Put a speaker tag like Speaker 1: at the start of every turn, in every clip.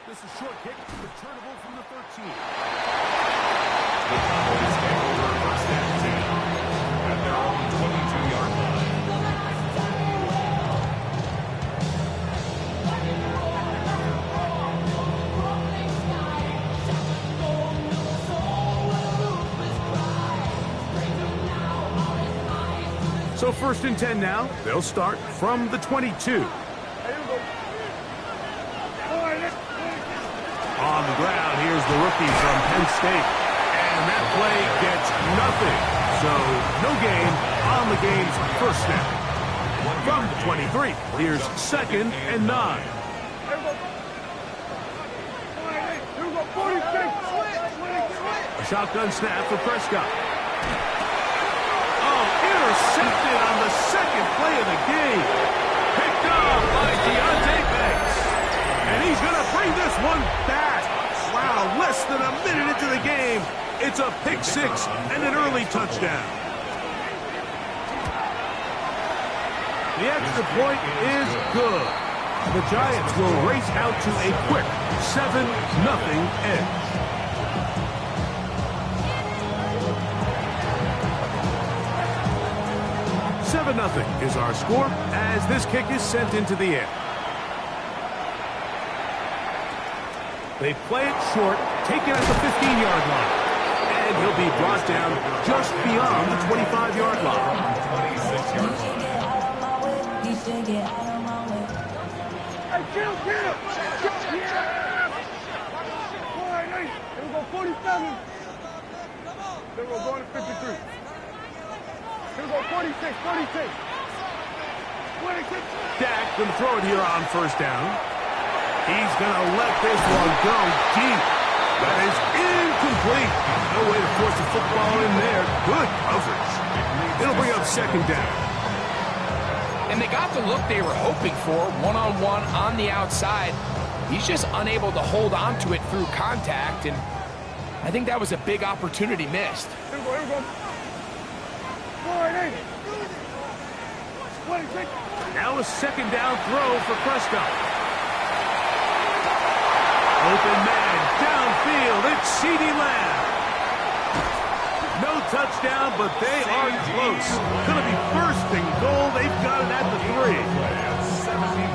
Speaker 1: This is short kick, returnable from the 13.
Speaker 2: The Cowboys take over first and 10 at their own 22-yard line.
Speaker 1: So first and 10 now. They'll start from the 22. On the ground, here's the rookie from Penn State. And that play gets nothing. So no gain on the game's first snap. From the 23, here's second and 9. A shotgun snap for Prescott. Oh, intercepted on the second play of the game. Picked off by Deontay Banks. And he's going to bring this one back. Wow, less than a minute into the game. It's a pick six and an early touchdown. The extra point is good. The Giants will race out to a quick 7-0 edge. Nothing is our score as this kick is sent into the air. They play it short, take it at the 15-yard line. And he'll be brought down just beyond the 25-yard line.
Speaker 2: 26-yard line.
Speaker 3: Hey, kill! Here we go, 47. Here we go, going to 53. Here we go, 46.
Speaker 1: Dak going to throw it here on first down. He's going to let this one go deep. That is incomplete. No way to force the football in there. Good coverage. It'll bring up second down.
Speaker 4: And they got the look they were hoping for, one-on-one on the outside. He's just unable to hold on to it through contact, and I think that was a big opportunity missed.
Speaker 3: Here we go.
Speaker 1: Now a second down throw for Prescott. Open man, downfield, it's CeeDee Lamb. No touchdown, but they are close. Going to be first and goal. They've got it at the 3.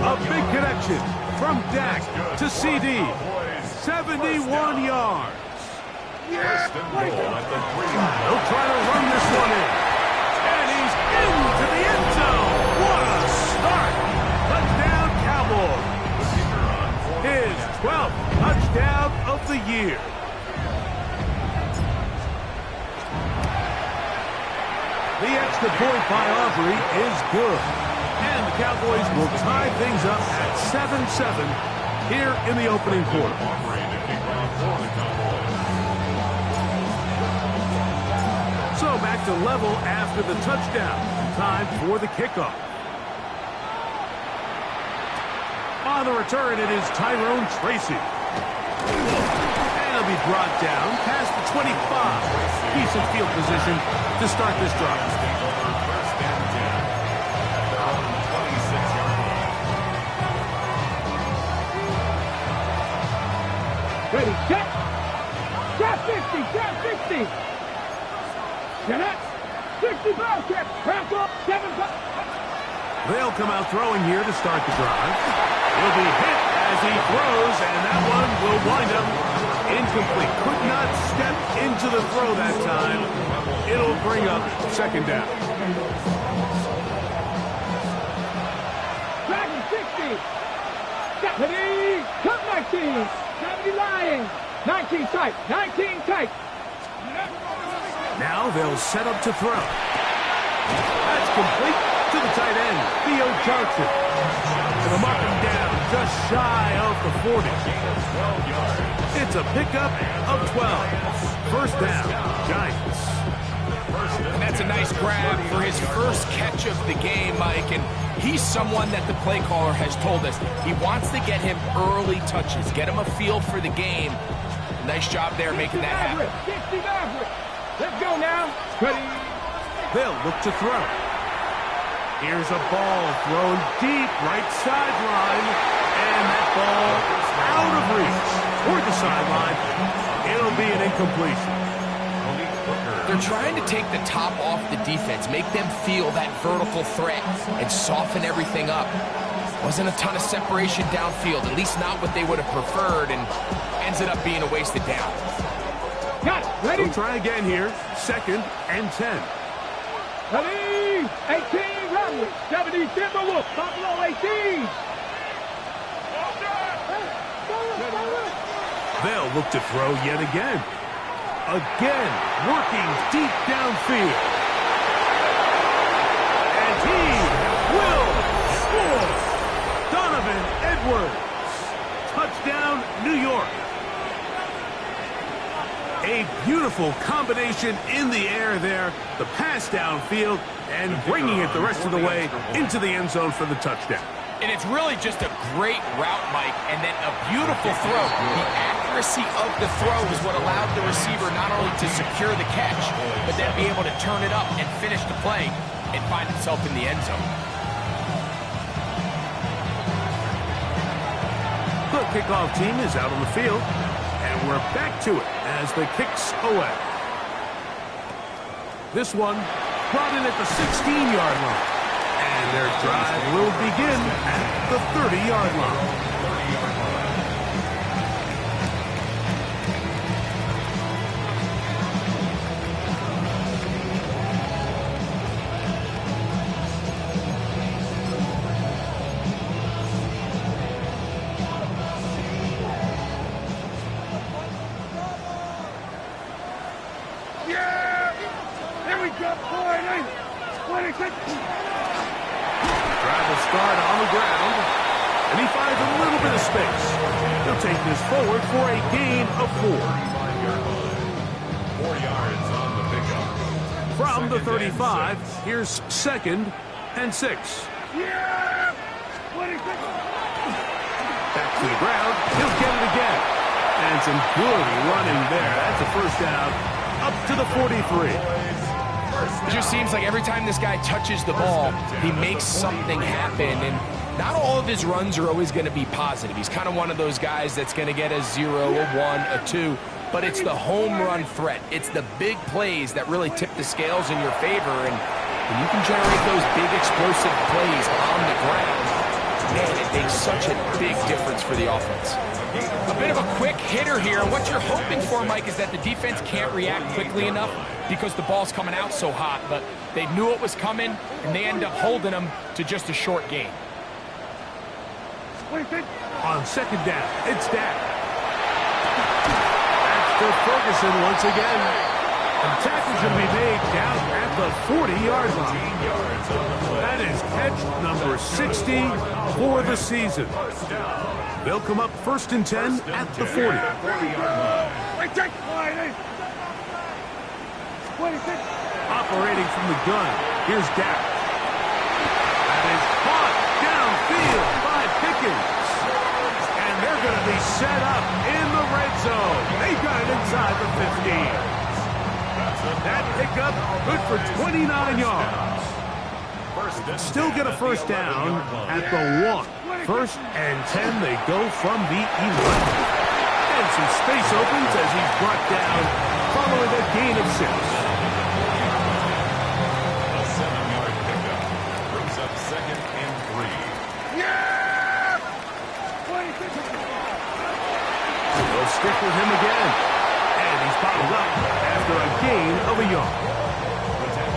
Speaker 1: A big connection from Dak to CD. 71 yards. They'll try to run this one in. And he's into the end zone. What a start. Touchdown, Cowboys. His 12th touchdown of the year. The extra point by Aubrey is good. And the Cowboys will tie things up at 7-7 here in the opening quarter. So back to level after the touchdown. Time for the kickoff. On the return, it is Tyrone Tracy. And he'll be brought down past the 25. Decent field position to start this drive.
Speaker 3: Ready, set. Trap 50, trap 60. Get it. 65, trap. Crack up, 7.
Speaker 1: They'll come out throwing here to start the drive. He'll be hit as he throws, and that one will wind up incomplete. Could not step into the throw that time. It'll bring up second down.
Speaker 3: Dragon 60. Ready, cut 19. 70 lying. 19 tight, 19 tight.
Speaker 1: Now they'll set up to throw. That's complete to the tight end, Theo Johnson. And they'll mark him down just shy of the 40. It's a pickup of 12. First down, Giants.
Speaker 4: And that's a nice grab for his first catch of the game, Mike. And he's someone that the play caller has told us he wants to get him early touches, get him a feel for the game. Nice job there making that happen.
Speaker 3: 60 Maverick. Let's go now. Ready.
Speaker 1: They'll look to throw. Here's a ball thrown deep right sideline. And that ball out of reach. sideline. It'll be an incompletion.
Speaker 4: They're trying to take the top off the defense, make them feel that vertical threat, and soften everything up. Wasn't a ton of separation downfield, at least not what they would have preferred, and ends it up being a wasted down.
Speaker 3: Got it. Ready?
Speaker 1: We'll try again here. 2nd and 10.
Speaker 3: Ready? 18, Rodley. 70, Timberwolf. Buffalo 18.
Speaker 1: They'll look to throw yet again. Again, working deep downfield. And he will score. Donovan Edwards. Touchdown, New York. A beautiful combination in the air there. The pass downfield and bringing it the rest of the way into the end zone for the touchdown.
Speaker 4: And it's really just a great route, Mike, and then a beautiful throw. The accuracy of the throw is what allowed the receiver not only to secure the catch, but then be able to turn it up and finish the play and find himself in the end zone.
Speaker 1: The kickoff team is out on the field, and we're back to it as the kicks away. This one brought in at the 16-yard line. And their drive will begin at the 30-yard line.
Speaker 3: Yeah! Here we go, 26.
Speaker 1: Drive will start on the ground, and he finds a little bit of space. He'll take this forward for a gain of 4.
Speaker 2: 4 yards on the pickup.
Speaker 1: From the 35, here's 2nd and 6.
Speaker 3: Yeah! 26.
Speaker 1: Back to the ground, he'll get it again. And some good running there. That's a first down up to the 43.
Speaker 4: It just seems like every time this guy touches the ball, he makes something happen. And not all of his runs are always going to be positive. He's kind of one of those guys that's going to get a 0, a 1, a 2. But it's the home run threat. It's the big plays that really tip the scales in your favor. And when you can generate those big explosive plays on the ground, man, it makes such a big difference for the offense. A bit of a quick hitter here. And what you're hoping for, Mike, is that the defense can't react quickly enough because the ball's coming out so hot. But they knew it was coming, and they end up holding them to just a short gain.
Speaker 1: On 2nd down, it's Dak. That's to Ferguson once again. And the tackle's going to be made down at the 40-yard line. That is catch number 60 for the season. They'll come up 1st and 10 at the 40. Operating from the gun, here's Dak. That is caught downfield by Pickens. And they're going to be set up in the red zone. They got it inside the 15. That pickup good for 29 yards. Still get a first down at the 1. 1st and 10, they go from the 11. And some space opens as he's brought down following a gain of 6.
Speaker 2: A 7-yard pickup brings up 2nd and 3.
Speaker 3: Yeah!
Speaker 1: They'll stick with him again. And he's bottled up after a gain of a yard.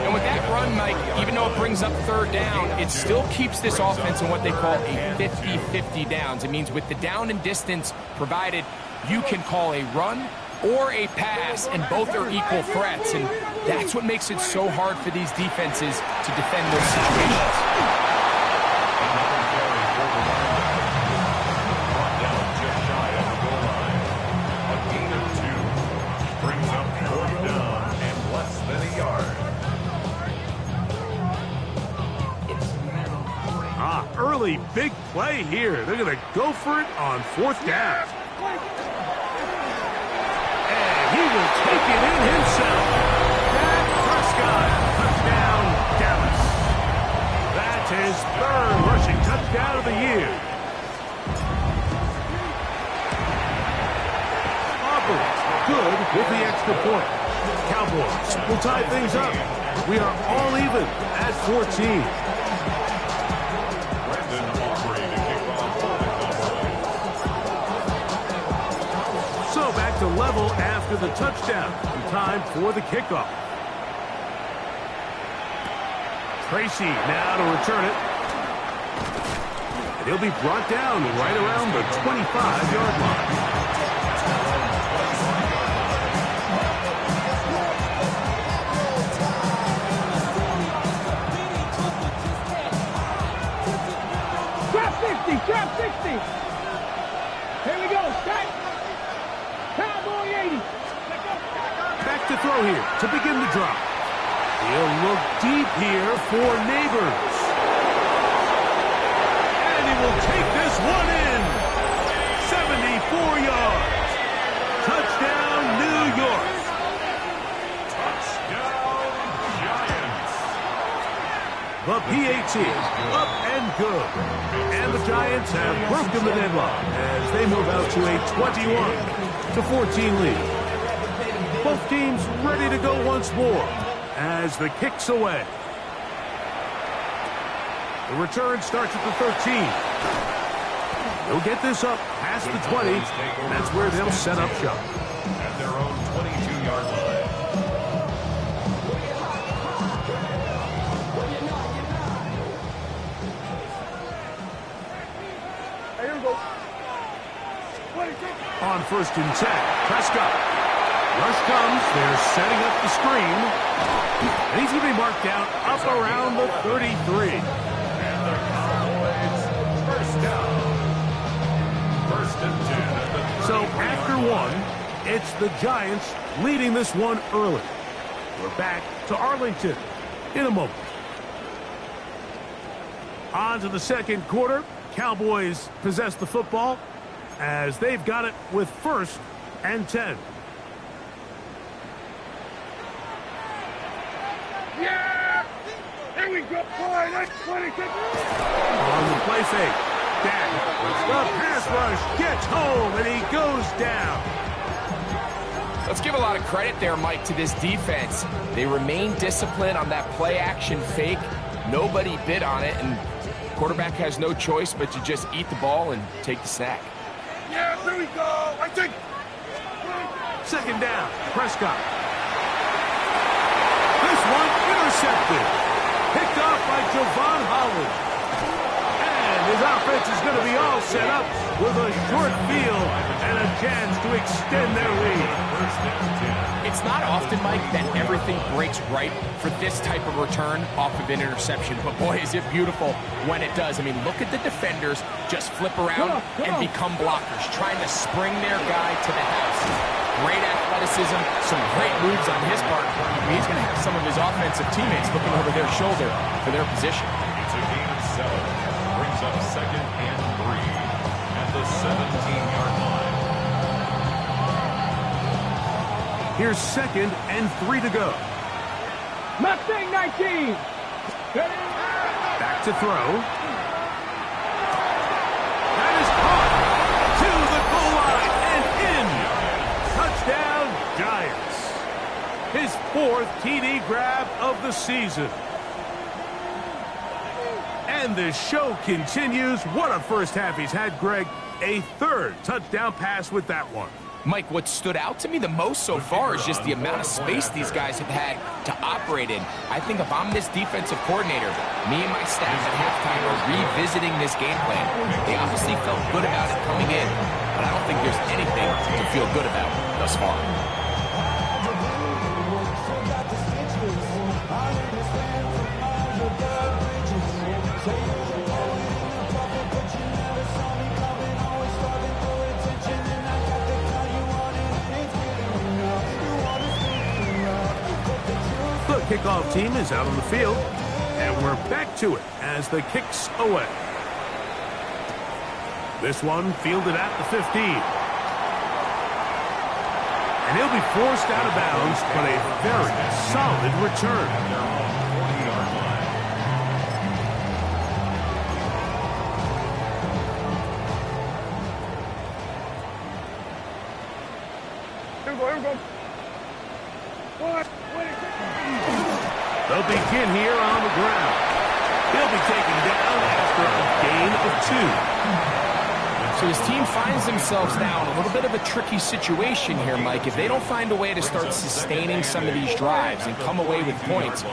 Speaker 4: And with that run, Mike, even though it brings up 3rd down, it still keeps this offense in what they call a 50-50 downs. It means with the down and distance provided, you can call a run or a pass, and both are equal threats. And that's what makes it so hard for these defenses to defend those situations.
Speaker 1: Early big play here. They're going to go for it on 4th down. And he will take it in himself. Dak Prescott, touchdown, Dallas. That's his 3rd rushing touchdown of the year. with the extra point. Cowboys will tie things up. We are all even at 14. So back to level after the touchdown. And time for the kickoff. Tracy now to return it. And he'll be brought down right around the 25-yard line.
Speaker 3: Trap 60. Here we go. Set. Cowboy 80.
Speaker 1: Back to throw here to begin the drop. He'll look deep here for Neighbors. And he will take this one in. 74 yards. Touchdown, New York.
Speaker 2: Touchdown, Giants.
Speaker 1: The PAT up and good. And the Giants have broken the deadlock as they move out to a 21-14 lead. Both teams ready to go once more as the kick's away. The return starts at the 13. They'll get this up past the 20. That's where they'll set up shop.
Speaker 2: At their own 22-yard line.
Speaker 1: On 1st and 10, Prescott. Rush comes. They're setting up the screen. And he's going to be marked down up around the 33.
Speaker 2: And the Cowboys first down. 1st and 10.
Speaker 1: So after one, it's the Giants leading this one early. We're back to Arlington in a moment. On to the second quarter. Cowboys possess the football as they've got it with 1st and 10.
Speaker 3: Yeah! Here we go, boy. That's 26.
Speaker 1: On the play fake. Dak, the pass rush gets home, and he goes down.
Speaker 4: Let's give a lot of credit there, Mike, to this defense. They remain disciplined on that play-action fake. Nobody bid on it, and quarterback has no choice but to just eat the ball and take the sack.
Speaker 3: Yeah, here we go. I think.
Speaker 1: Second down, Prescott. This one intercepted. Picked off by Javon Holland. And his offense is going to be all set up with a short field and a chance to extend their lead.
Speaker 4: It's not often, Mike, that everything breaks right for this type of return off of an interception. But boy, is it beautiful when it does. I mean, look at the defenders just flip around and become blockers, trying to spring their guy to the house. Great athleticism, some great moves on his part. I mean, he's going to have some of his offensive teammates looking over their shoulder for their position.
Speaker 2: It's a gain of 7. Brings up 2nd and 3 at the 17-yard line.
Speaker 1: Here's 2nd and 3 to go.
Speaker 3: Mustang 19.
Speaker 1: Back to throw. That is caught to the goal line and in. Touchdown, Giants. His 4th TD grab of the season. And the show continues. What a first half he's had, Greg. A 3rd touchdown pass with that one.
Speaker 4: Mike, what stood out to me the most so far is just the amount of space these guys have had to operate in. I think if I'm this defensive coordinator, me and my staff at halftime are revisiting this game plan. They obviously felt good about it coming in, but I don't think there's anything to feel good about thus far.
Speaker 1: The kickoff team is out on the field, and we're back to it as the kick's away. This one fielded at the 15. And he'll be forced out of bounds, but a very solid return.
Speaker 3: Here we go.
Speaker 1: They'll begin here on the ground. He'll be taken down after a gain of 2.
Speaker 4: So his team finds themselves now in a little bit of a tricky situation here, Mike. If they don't find a way to start sustaining some of these drives and come away with points,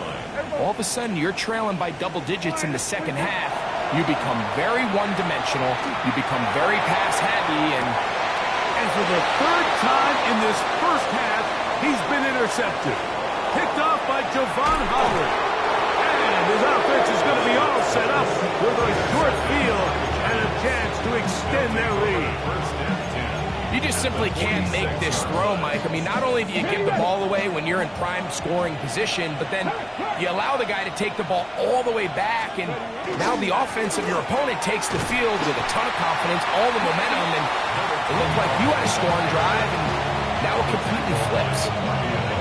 Speaker 4: all of a sudden you're trailing by double digits in the second half. You become very one-dimensional. You become very pass-heavy,
Speaker 1: and for the third time in this first half, he's been intercepted. Picked off by Javon Howard. And his offense is going to be all set up with a short field and a chance to extend their lead.
Speaker 4: You just simply can't make this throw, Mike. I mean, not only do you give the ball away when you're in prime scoring position, but then you allow the guy to take the ball all the way back, and now the offense of your opponent takes the field with a ton of confidence, all the momentum, and it looked like you had a scoring drive, and now it completely flips.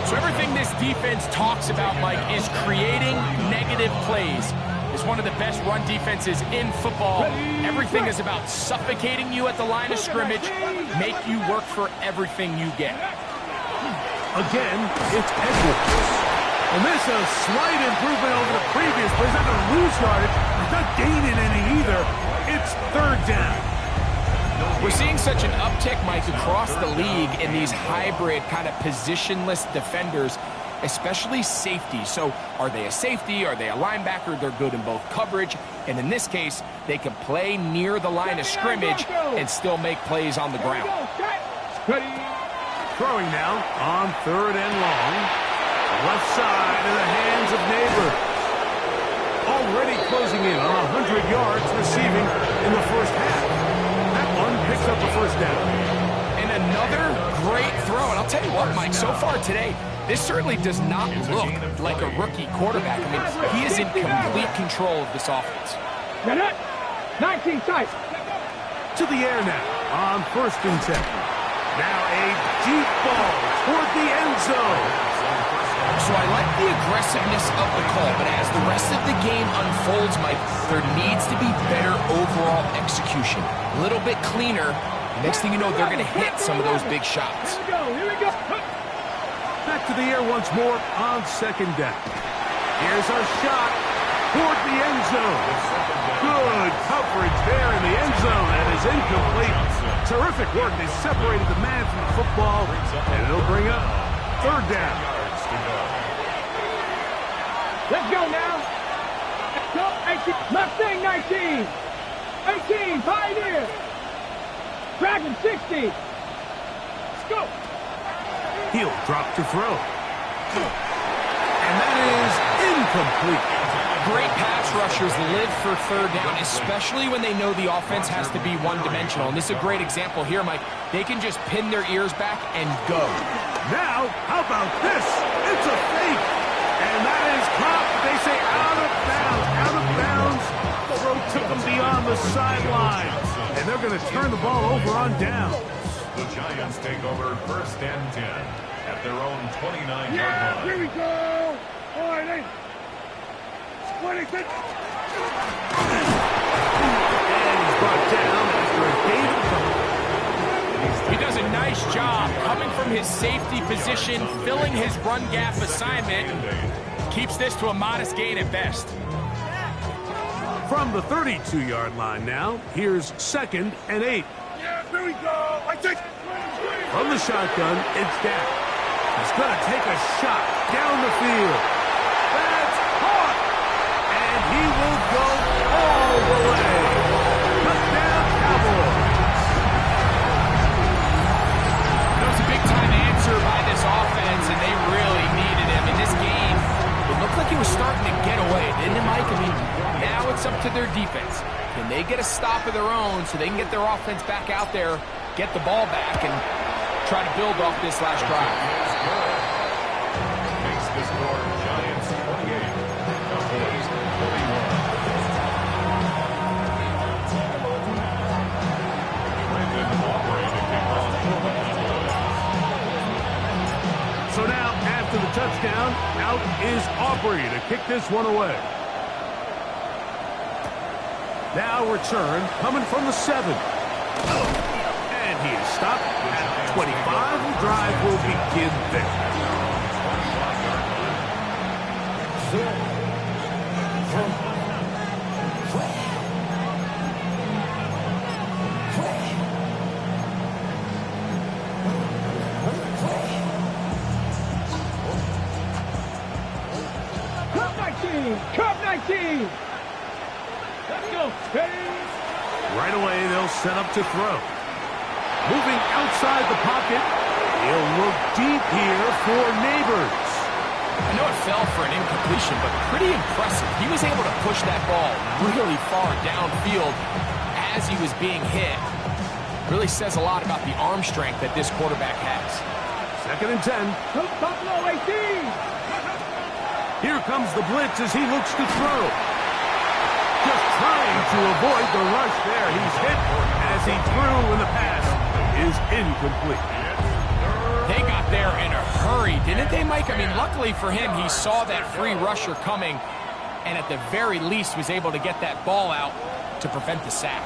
Speaker 4: So everything this defense talks about, Mike, is creating negative plays. It's one of the best run defenses in football. Everything is about suffocating you at the line of scrimmage, make you work for everything you get.
Speaker 1: Again, it's Edwards. And this is a slight improvement over the previous, but he's not going to lose yardage. He's not gaining any either. It's third down.
Speaker 4: We're seeing such an uptick, Mike, across the league in these hybrid kind of positionless defenders, especially safety. So are they a safety? Are they a linebacker? They're good in both coverage. And in this case, they can play near the line of scrimmage and still make plays on the ground.
Speaker 1: Throwing now on third and long. Left side in the hands of Neighbors. Already closing in on 100 yards receiving in the first half. That one picks up the first down.
Speaker 4: And another great throw. And I'll tell you what, Mike, so far today, this certainly does not look like a rookie quarterback. I mean, he is in complete control of this offense.
Speaker 3: 19 tight.
Speaker 1: To the air now on first and 10. Now a deep ball toward the end zone.
Speaker 4: So I like the aggressiveness of the call, but as the rest of the game unfolds, Mike, there needs to be better overall execution. A little bit cleaner. Next thing you know, they're going to hit some of those big shots.
Speaker 3: Here we go.
Speaker 1: Back to the air once more on second down. Here's our shot toward the end zone. Good coverage there in the end zone. That is incomplete. Terrific work. They separated the man from the football, and it'll bring up third down.
Speaker 3: Let's go now. Let's go. 18. Mustang 19. 18. Pioneer. Dragon 60. Let's go.
Speaker 1: He'll drop to throw. And that is incomplete.
Speaker 4: Great pass rushers live for third down, especially when they know the offense has to be one-dimensional. And this is a great example here, Mike. They can just pin their ears back and go.
Speaker 1: Now, how about this? It's a fake. And that is caught. They say out of bounds. Out of bounds. The throw took them beyond the sideline. And they're going to turn the ball over on downs.
Speaker 2: The Giants take over first and 10 at their own 29-yard line.
Speaker 3: Here we go. All right, 26.
Speaker 1: And he's brought down after a gain of couple.
Speaker 4: He does a nice job coming from his safety position, filling his run gap assignment, and keeps this to a modest gain at best.
Speaker 1: From the 32-yard line now, here's second and 8.
Speaker 3: Yeah, here we go. I take.
Speaker 1: From the shotgun, it's Dak. He's going to take a shot down the field. That's caught! And he will go all the way. Touchdown, Cowboys.
Speaker 4: That was a big-time answer by this offense, and they really needed him. In this game, it looked like he was starting to get away, didn't it, Mike? I mean, now it's up to their defense. Can they get a stop of their own so they can get their offense back out there, get the ball back, and try to build off this last drive?
Speaker 2: Makes the score Giants 28, Cowboys 31.
Speaker 1: So now, after the touchdown, out is Aubrey to kick this one away. Now return coming from the 7. And he is stopped at 25. The drive will begin there.
Speaker 3: Cup 19! Let's go, steady!
Speaker 1: Right away, they'll set up to throw. Moving outside the pocket. He'll look deep here for Neighbors.
Speaker 4: I know it fell for an incompletion, but pretty impressive. He was able to push that ball really far downfield as he was being hit. Really says a lot about the arm strength that this quarterback has.
Speaker 1: 2nd and 10.
Speaker 3: Buffalo 18!
Speaker 1: Here comes the blitz as he looks to throw. Just trying to avoid the rush there. He's hit as he threw, and the pass is incomplete.
Speaker 4: They got there in a hurry, didn't they, Mike? I mean, luckily for him, he saw that free rusher coming and at the very least was able to get that ball out to prevent the sack.